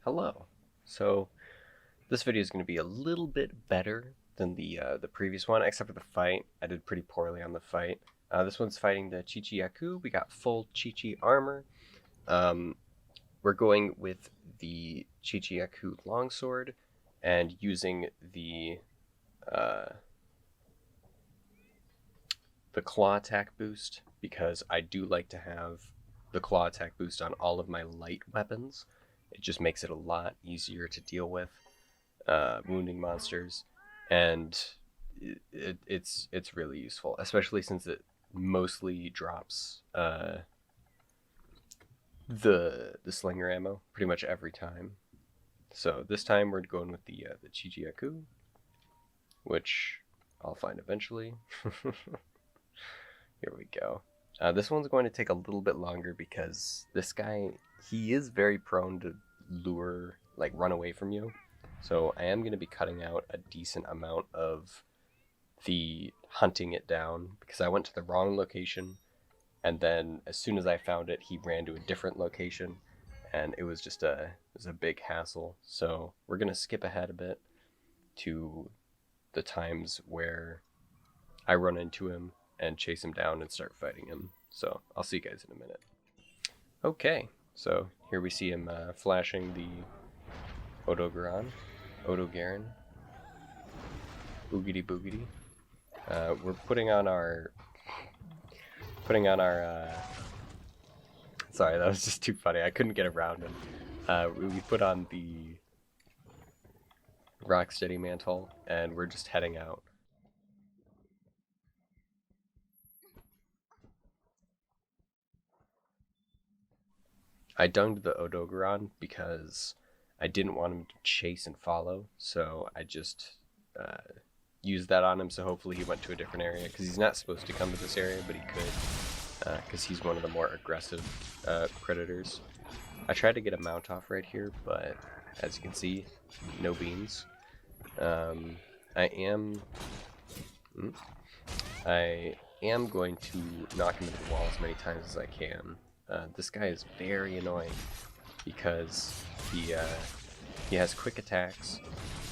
Hello. So this video is going to be a little bit better than the previous one, except for the fight. I did pretty poorly on the fight. This one's fighting the TziTzi-Ya-Ku. We got full TziTzi armor. Um, we're going with the TziTzi-Ya-Ku longsword and using uh, the claw attack boost because I do like to have the claw attack boost on all of my light weapons. It just makes it a lot easier to deal with wounding monsters, and it's really useful, especially since it mostly drops the slinger ammo pretty much every time. So this time we're going with the TziTzi-Ya-Ku, which I'll find eventually. Here we go. This one's going to take a little bit longer because this guy, he is very prone to run away from you. So I am going to be cutting out a decent amount of the hunting it down because I went to the wrong location, and then as soon as I found it, he ran to a different location, and it was just a big hassle. So we're going to skip ahead a bit to the times where I run into him and chase him down and start fighting him. So I'll see you guys in a minute. Okay, so here we see him flashing the Odogaron, Oogity Boogity. We're putting on our, sorry, that was just too funny. I couldn't get around him. We put on the Rocksteady mantle, and we're just heading out. I dunged the Odogaron because I didn't want him to chase and follow, so I just used that on him, so hopefully he went to a different area, because he's not supposed to come to this area, but he could, because he's one of the more aggressive predators. I tried to get a mount off right here, but as you can see, no beans. I am going to knock him into the wall as many times as I can. This guy is very annoying because he has quick attacks.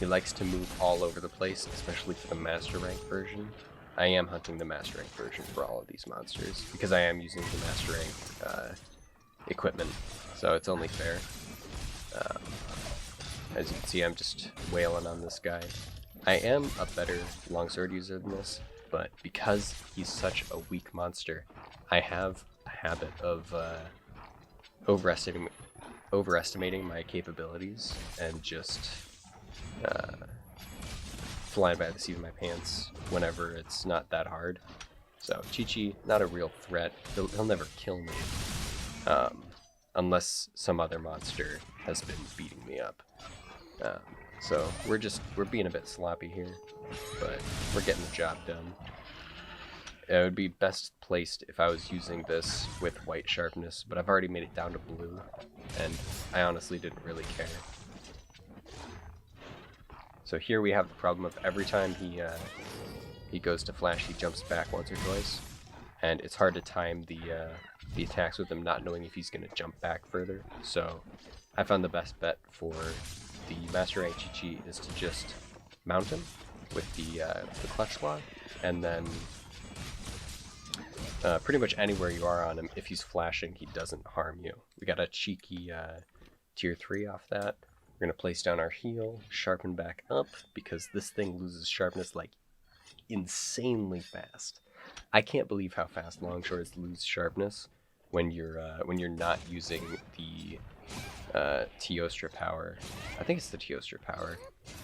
He likes to move all over the place, especially for the Master Rank version. I am hunting the Master Rank version for all of these monsters because I am using the Master Rank equipment, so it's only fair. As you can see, I'm just wailing on this guy. I am a better longsword user than this, but because he's such a weak monster, I have a habit of overestimating my capabilities and just flying by the seat of my pants whenever it's not that hard. So Chi-Chi, not a real threat. He'll never kill me unless some other monster has been beating me up. So we're being a bit sloppy here, but we're getting the job done. It would be best placed if I was using this with white sharpness, but I've already made it down to blue, and I honestly didn't really care. So here we have the problem of every time he goes to flash, he jumps back once or twice, and it's hard to time the attacks with him not knowing if he's going to jump back further. So I found the best bet for the Master Rank Chi-Chi is to just mount him with the clutch claw, and then pretty much anywhere you are on him, if he's flashing, he doesn't harm you. We got a cheeky tier 3 off that. We're going to place down our heal, sharpen back up, because this thing loses sharpness like insanely fast. I can't believe how fast longswords lose sharpness when you're not using the Teostra power. I think it's the Teostra power,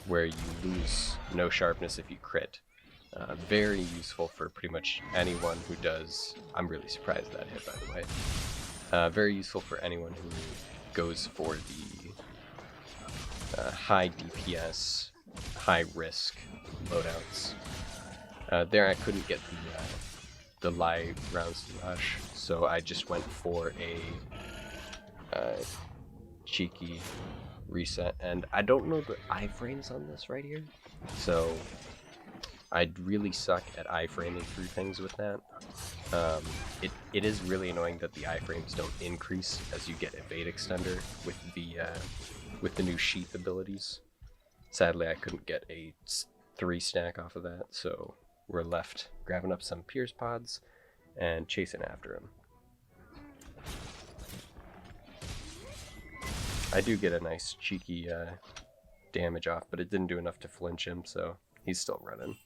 where you lose no sharpness if you crit. Very useful for pretty much anyone who does. I'm really surprised that hit, by the way. Very useful for anyone who goes for the high DPS, high risk loadouts. There I couldn't get the live rounds to rush, so I just went for a cheeky reset, and I don't know the iframes on this right here, so I'd really suck at iframing through things with that. It is really annoying that the iframes don't increase as you get evade extender with with the new sheath abilities. Sadly, I couldn't get a 3 stack off of that, so we're left grabbing up some Pierce pods and chasing after him. I do get a nice cheeky damage off, but it didn't do enough to flinch him, so he's still running.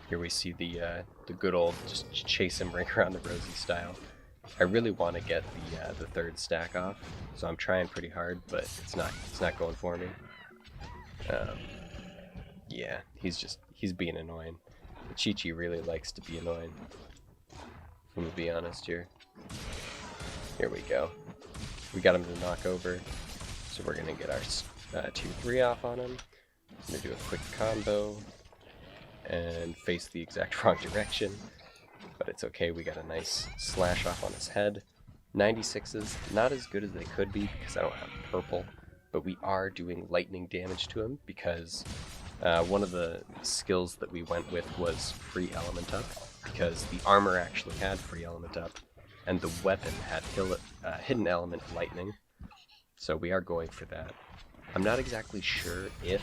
Here we see the good old just chase him ring around the rosy style. I really want to get the 3rd stack off, so I'm trying pretty hard, but it's not going for me. Yeah, he's being annoying. The TziTzi really likes to be annoying. I'm gonna be honest here. Here we go. We got him to knock over, so we're gonna get our tier 3 off on him. I'm gonna do a quick combo and face the exact wrong direction, but it's okay. We got a nice slash off on his head. 96s, not as good as they could be because I don't have purple, but we are doing lightning damage to him because one of the skills that we went with was free element up, because the armor actually had free element up and the weapon had hidden element lightning, so we are going for that. I'm not exactly sure if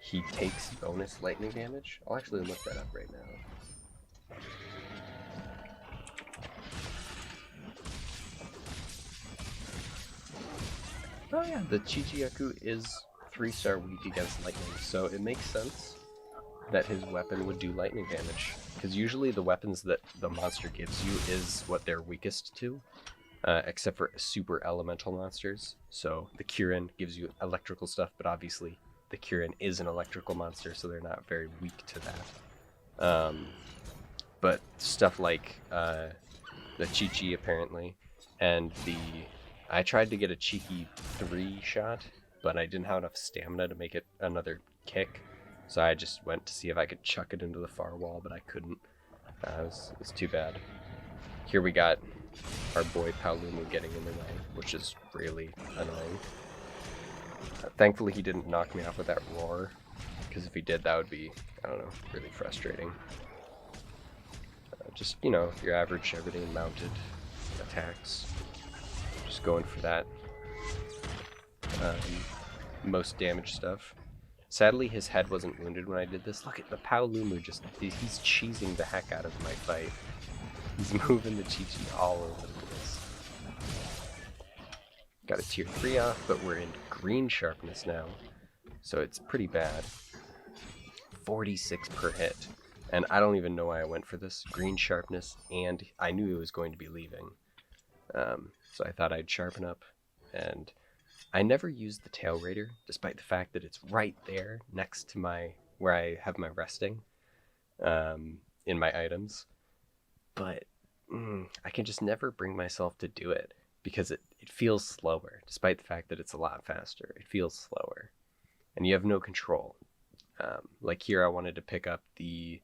he takes bonus lightning damage. I'll actually look that up right now. Oh yeah, the TziTzi-Ya-Ku is 3-star weak against lightning, so it makes sense that his weapon would do lightning damage, because usually the weapons that the monster gives you is what they're weakest to, except for super elemental monsters. So the Kirin gives you electrical stuff, but obviously the Kirin is an electrical monster, so they're not very weak to that. But stuff like the TziTzi apparently, and I tried to get a cheeky 3 shot, but I didn't have enough stamina to make it another kick, so I just went to see if I could chuck it into the far wall, but I couldn't. It was too bad. Here we got our boy Paulumu getting in the way, which is really annoying. Thankfully he didn't knock me off with that roar, because if he did, that would be, I don't know, really frustrating. Just, you know, your average everyday mounted attacks. Just going for that most damage stuff. Sadly, his head wasn't wounded when I did this. Look at the Paulumu, he's cheesing the heck out of my fight. He's moving the TziTzi all over the place. Got a tier 3 off, but we're in green sharpness now, so it's pretty bad. 46 per hit, and I don't even know why I went for this. Green sharpness, and I knew he was going to be leaving. So I thought I'd sharpen up, and I never used the Tail Raider, despite the fact that it's right there next to where I have my resting in my items. But I can just never bring myself to do it, because it feels slower, despite the fact that it's a lot faster. It feels slower, and you have no control. Like here, I wanted to pick up the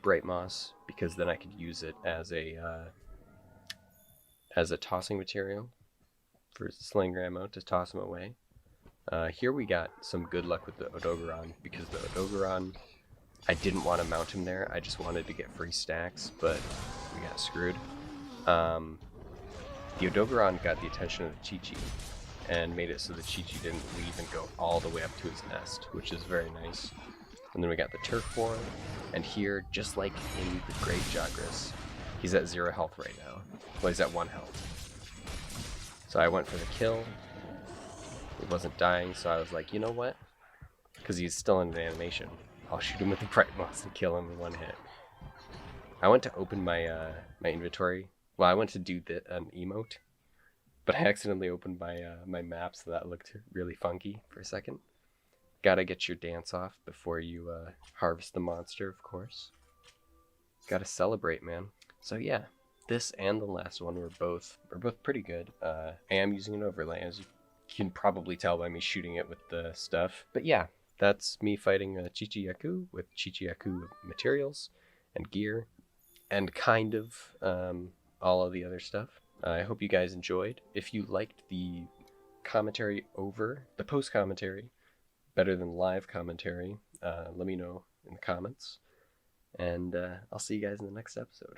Bright Moss, because then I could use it as a tossing material for slinger ammo to toss him away. Here we got some good luck with the Odogaron, because the Odogaron, I didn't want to mount him there. I just wanted to get free stacks, but we got screwed. The Odogaron got the attention of the TziTzi and made it so the TziTzi didn't leave and go all the way up to his nest, which is very nice. And then we got the Turf War, and here, just like in the Great Jagras, he's at 0 health right now. Well, he's at 1 health. So I went for the kill. He wasn't dying, so I was like, you know what? Because he's still in an animation, I'll shoot him with the Bright Moss and kill him in 1 hit. I went to open my my inventory. Well, I went to do an emote, but I accidentally opened my map, so that looked really funky for a second. Gotta get your dance off before you harvest the monster, of course. Gotta celebrate, man. So yeah, this and the last one were both pretty good. I am using an overlay, as you can probably tell by me shooting it with the stuff. But yeah, that's me fighting TziTzi-Ya-Ku with TziTzi-Ya-Ku materials and gear, and kind of all of the other stuff. I hope you guys enjoyed. If you liked the commentary over the post commentary better than live commentary, let me know in the comments. And I'll see you guys in the next episode.